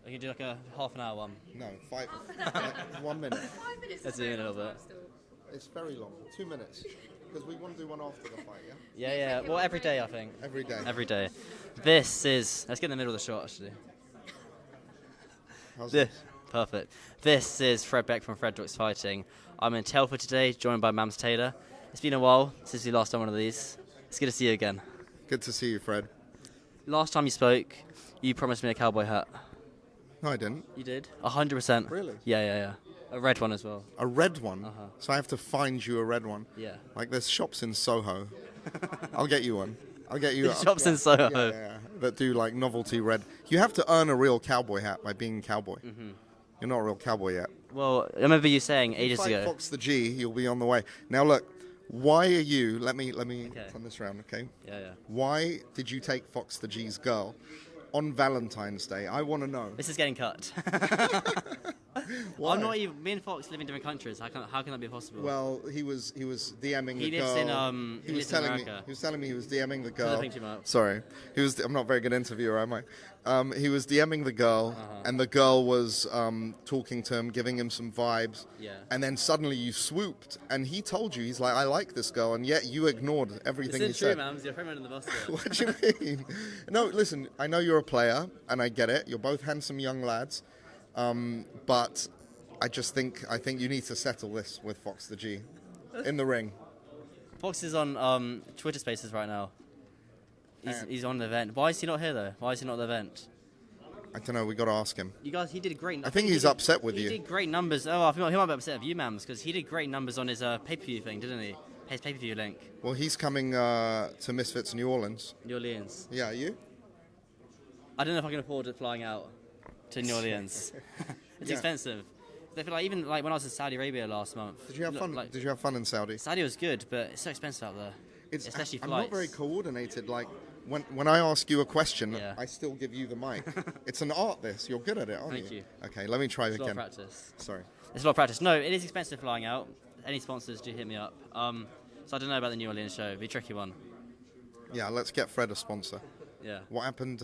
We can do like a half an hour one. No, 1 minute. 5 minutes. Let's do it a little bit. It's very long. 2 minutes. Because we want to do one after the fight, yeah? Yeah. Well, every day, I think. Every day. Every day. This is... Let's get in the middle of the shot, actually. How's this? Perfect. This is Fred Beck from Fred Talks Fighting. I'm in Telford today, joined by Mams Taylor. It's been a while since we last done one of these. It's good to see you again. Good to see you, Fred. Last time you spoke, you promised me a cowboy hat. No, I didn't. You did? 100%. Really? Yeah. A red one as well. A red one? Uh-huh. So I have to find you a red one? Yeah. Like there's shops in Soho. I'll get you one. I'll get you Shops in Soho. Yeah. That do like novelty red. You have to earn a real cowboy hat by being cowboy. Mm-hmm. You're not a real cowboy yet. Well, I remember you saying ages Fight ago. Fox the G, you'll be on the way. Now look, why are you... Let me turn this around, okay? Yeah. Why did you take Fox the G's girl on Valentine's Day? I want to know. This is getting cut. Why? I'm not even... Me and Fox live in different countries. How can that be possible? Well, he was DMing He the lives girl. in, he he was lives in telling me America. he was telling me he was DMing the girl. Nothing too much. Sorry, I'm not a very good interviewer, am I? He was DMing the girl, Uh-huh. and the girl was talking to him, giving him some vibes. Yeah. And then suddenly you swooped, and he told you, he's like, I like this girl, and yet you ignored everything he It's true, said. man. You're friend in the bus there. What do you mean? No, listen, I know you're a player, and I get it. You're both handsome young lads, but I think you need to settle this with Fox the G in the ring. Fox is on Twitter Spaces right now. He's on the event. Why is he not here though? Why is he not at the event? I don't know. We got to ask him. You guys, he did great. I think he's upset with you. He did great numbers. Oh, I think he might be upset with you, Mams, because he did great numbers on his pay-per-view thing, didn't he? His pay-per-view link. Well, he's coming to Misfits New Orleans. New Orleans. Yeah, you? I don't know if I can afford it flying out to New Orleans. It's expensive. I feel like even like when I was in Saudi Arabia last month. Did you have fun? Like, Did you have fun in Saudi? Saudi was good, but it's so expensive out there. Especially I'm flights. not very coordinated. Like when I ask you a question, Yeah. I still give you the mic. It's an art. This you're good at it, aren't Thank you. Okay, let me try It's a lot again. of practice. Sorry. It's a lot of practice. No, it is expensive flying out. Any sponsors, do hit me up. So I don't know about the New Orleans show. It'll be a tricky one. Yeah, let's get Fred a sponsor. Yeah. What happened?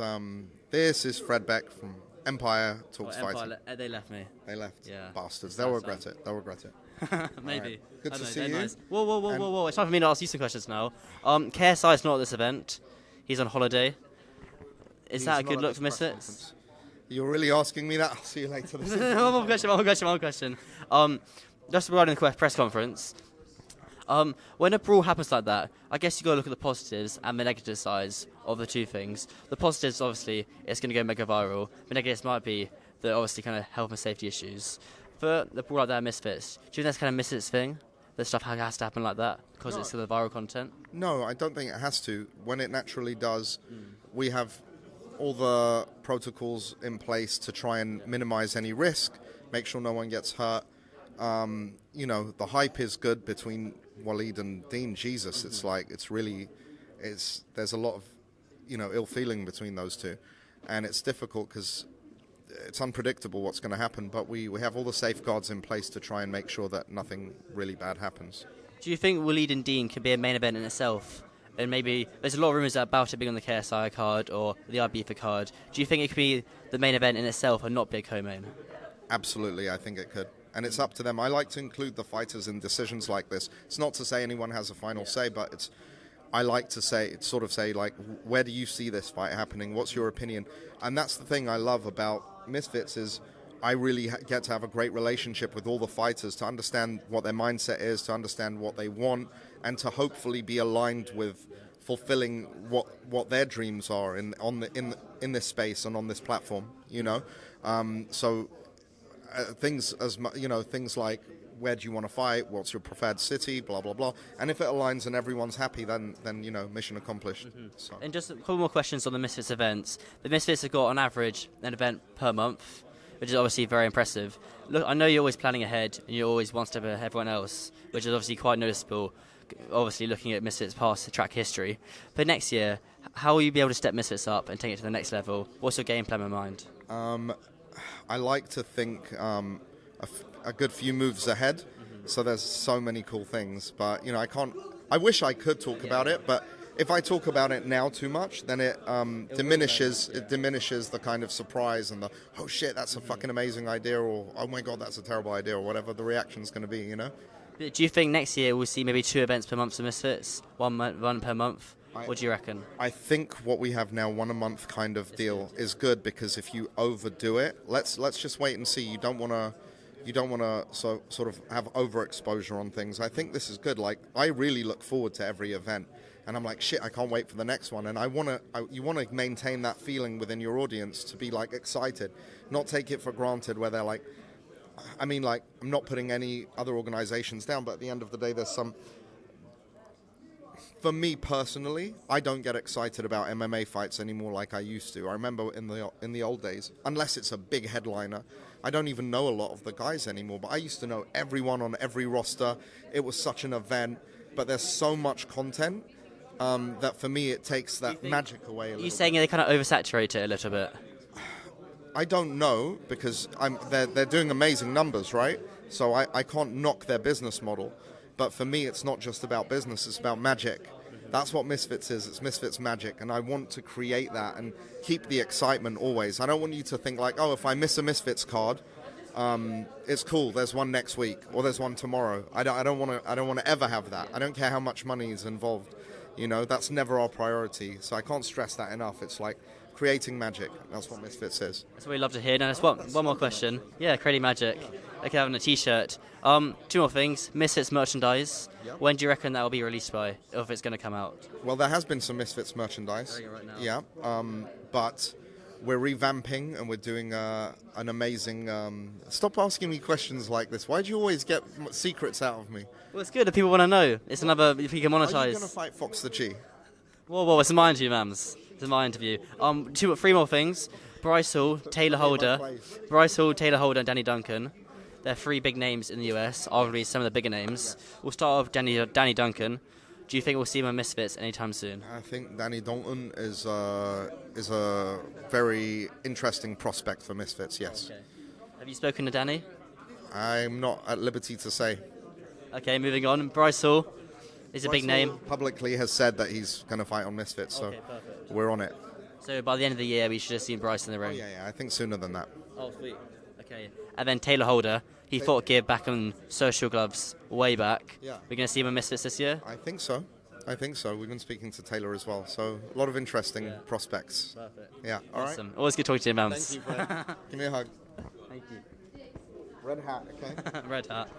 This is Fred Beck from Empire Talks Well, Fighting. Empire, they left me. They left. Yeah. Bastards. It's They'll sad, regret sad. it. They'll regret it. Maybe. Alright. Good I to don't know, see they're you. nice. Whoa. It's time for me to ask you some questions now. KSI is not at this event. He's on holiday. Is He's that a not good at look this for press Misfits? conference. You're really asking me that? I'll see you later. One more question. Just regarding the press conference. When a brawl happens like that, I guess you got to look at the positives and the negative sides of the two things. The positives, obviously, it's going to go mega viral. The negatives might be the obviously kind of health and safety issues. For the brawl like that, Misfits, do you think that's kind of Misfits thing? That stuff has to happen like that because it's for the viral content? No, I don't think it has to. When it naturally does, we have all the protocols in place to try and minimize any risk, make sure no one gets hurt. The hype is good between Waleed and Dean. Jesus, it's like there's a lot of ill feeling between those two, and it's difficult because it's unpredictable what's going to happen. But we have all the safeguards in place to try and make sure that nothing really bad happens. Do you think Waleed and Dean could be a main event in itself? And maybe there's a lot of rumours about it being on the KSI card or the IBFA card. Do you think it could be the main event in itself and not be a co-main? Absolutely, I think it could. And it's up to them. I like to include the fighters in decisions like this. It's not to say anyone has a final say, but I like to say, like, where do you see this fight happening? What's your opinion? And that's the thing I love about Misfits is I really get to have a great relationship with all the fighters to understand what their mindset is, to understand what they want, and to hopefully be aligned with fulfilling what their dreams are in this space and on this platform. Things like where do you want to fight, what's your preferred city, blah blah blah. And if it aligns and everyone's happy, then mission accomplished. Mm-hmm. So. And just a couple more questions on the Misfits events. The Misfits have got on average an event per month, which is obviously very impressive. Look, I know you're always planning ahead and you're always one step ahead of everyone else, which is obviously quite noticeable. Obviously, looking at Misfits' past track history. But next year, how will you be able to step Misfits up and take it to the next level? What's your game plan in mind? I like to think a good few moves ahead. So there's so many cool things, but I can't. I wish I could talk about it, but if I talk about it now too much, then it diminishes the kind of surprise and the, oh shit, that's a fucking amazing idea, or oh my god, that's a terrible idea, or whatever the reaction's going to be, you know? Do you think next year we'll see maybe 2 events per month for Misfits? One per month? What do you reckon? I think what we have now, 1 a month kind of deal, is good, because if you overdo it, let's just wait and see. You don't want to sort of have overexposure on things. I think this is good. Like, I really look forward to every event, and I'm like, shit, I can't wait for the next one. And you want to maintain that feeling within your audience to be like excited, not take it for granted where they're like, I mean, like, I'm not putting any other organizations down, but at the end of the day, there's some. For me personally, I don't get excited about MMA fights anymore like I used to. I remember in the old days, unless it's a big headliner, I don't even know a lot of the guys anymore, but I used to know everyone on every roster. It was such an event, but there's so much content that for me it takes that magic away a little bit. Are you saying they kind of oversaturate it a little bit? I don't know, because they're doing amazing numbers, right? So I can't knock their business model. But for me, it's not just about business, it's about magic. That's what Misfits is. It's Misfits magic, and I want to create that and keep the excitement always. I don't want you to think like, oh, if I miss a Misfits card, it's cool. There's one next week, or there's one tomorrow. I don't want to ever have that. I don't care how much money is involved. You know, that's never our priority. So I can't stress that enough. It's like creating magic. That's what Misfits is. That's what we love to hear. Now, there's one more question. Yeah, creating magic. Okay, having a T-shirt. 2 more things. Misfits merchandise. Yep. When do you reckon that will be released by, or if it's going to come out? Well, there has been some Misfits merchandise. Right now. Yeah, but we're revamping, and we're doing an amazing... Stop asking me questions like this. Why do you always get secrets out of me? Well, it's good if people want to know. It's another, if you can monetize. Are you going to fight Fox the G? Whoa, it's my interview, Mams. It's my interview. 3 more things. Bryce Hall, Taylor Holder, and Danny Duncan. They're 3 big names in the US, arguably some of the bigger names. We'll start off Danny Duncan. Do you think we'll see him on Misfits anytime soon? I think Danny Duncan is a very interesting prospect for Misfits, yes. Okay. Have you spoken to Danny? I'm not at liberty to say. Okay, moving on. Bryce Hall is a big name. Publicly has said that he's going to fight on Misfits, so we're on it. So by the end of the year, we should have seen Bryce in the ring. Oh, yeah, I think sooner than that. Oh, sweet. Okay. And then Taylor Holder, he fought Gear back on Social Gloves way back. Yeah. We're going to see him on Misfits this year? I think so. We've been speaking to Taylor as well, so a lot of interesting prospects. Perfect. Yeah, all Awesome. right. Always good talking to you, Mams. Thank you, Fred. Give me a hug. Thank you. Red hat, okay? Red hat.